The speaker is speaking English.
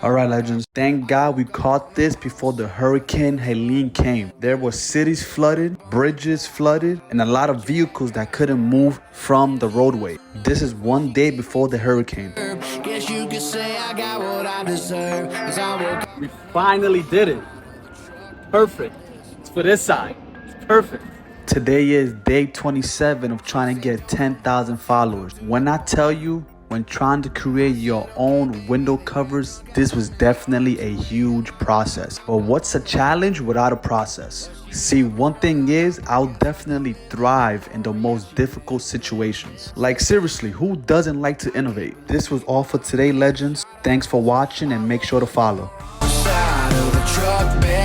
All right, legends. Thank God we caught this before the Hurricane Helene came. There were cities flooded, bridges flooded, and a lot of vehicles that couldn't move from the roadway. This is one day before the hurricane. Guess you could say I got what I deserve. We finally did it. Perfect. It's for this side. It's perfect. Today is day 27 of trying to get 10,000 followers. When I tell you, when trying to create your own window covers, this was definitely a huge process. But what's a challenge without a process? See, one thing is, I'll definitely thrive in the most difficult situations. Like seriously, who doesn't like to innovate? This was all for today, legends. Thanks for watching and make sure to follow. Side of the truck bed.